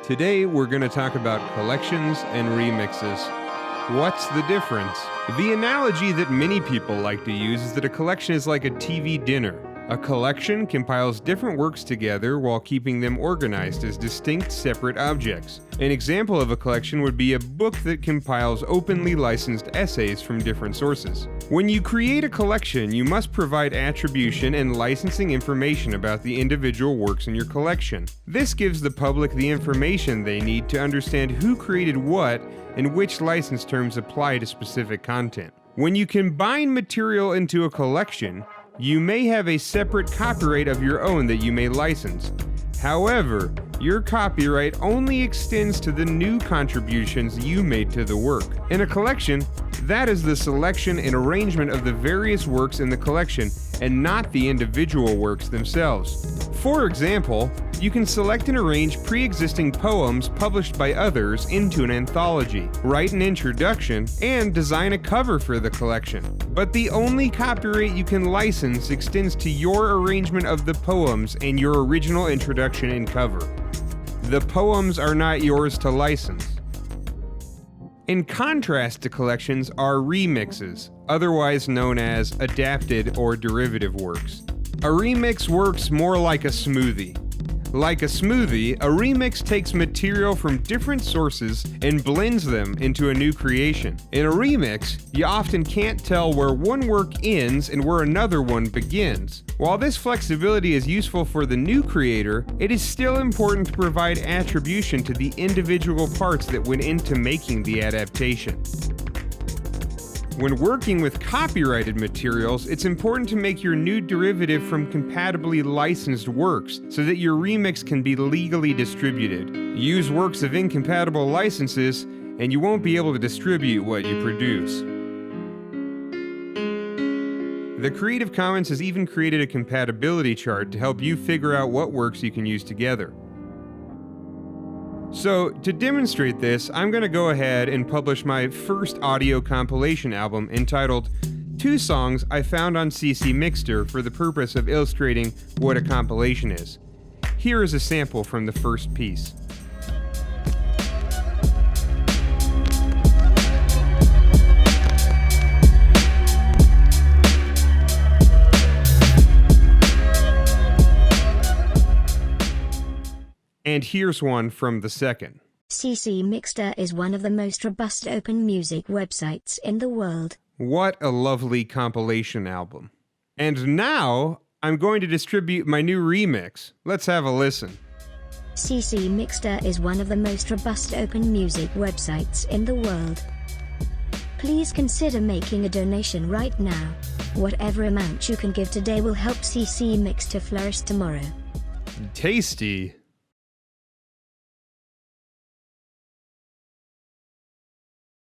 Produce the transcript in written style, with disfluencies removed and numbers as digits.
Today we're going to talk about collections and remixes. What's the difference? The analogy that many people like to use is that a collection is like a TV dinner. A collection compiles different works together while keeping them organized as distinct, separate objects. An example of a collection would be a book that compiles openly licensed essays from different sources. When you create a collection, you must provide attribution and licensing information about the individual works in your collection. This gives the public the information they need to understand who created what and which license terms apply to specific content. When you combine material into a collection, you may have a separate copyright of your own that you may license. However, your copyright only extends to the new contributions you made to the work. In a collection, that is the selection and arrangement of the various works in the collection and not the individual works themselves. For example, you can select and arrange pre-existing poems published by others into an anthology, write an introduction, and design a cover for the collection. But the only copyright you can license extends to your arrangement of the poems and your original introduction and cover. The poems are not yours to license. In contrast to collections are remixes, otherwise known as adapted or derivative works. A remix works more like a smoothie. Like a smoothie, a remix takes material from different sources and blends them into a new creation. In a remix, you often can't tell where one work ends and where another one begins. While this flexibility is useful for the new creator, it is still important to provide attribution to the individual parts that went into making the adaptation. When working with copyrighted materials, it's important to make your new derivative from compatibly licensed works so that your remix can be legally distributed. Use works of incompatible licenses, and you won't be able to distribute what you produce. The Creative Commons has even created a compatibility chart to help you figure out what works you can use together. So, to demonstrate this, I'm going to go ahead and publish my first audio compilation album entitled 2 Songs I Found on CC Mixter for the purpose of illustrating what a compilation is. Here is a sample from the first piece. And here's one from the second. CC Mixter is one of the most robust open music websites in the world. What a lovely compilation album. And now, I'm going to distribute my new remix. Let's have a listen. CC Mixter is one of the most robust open music websites in the world. Please consider making a donation right now. Whatever amount you can give today will help CC Mixter flourish tomorrow. Tasty.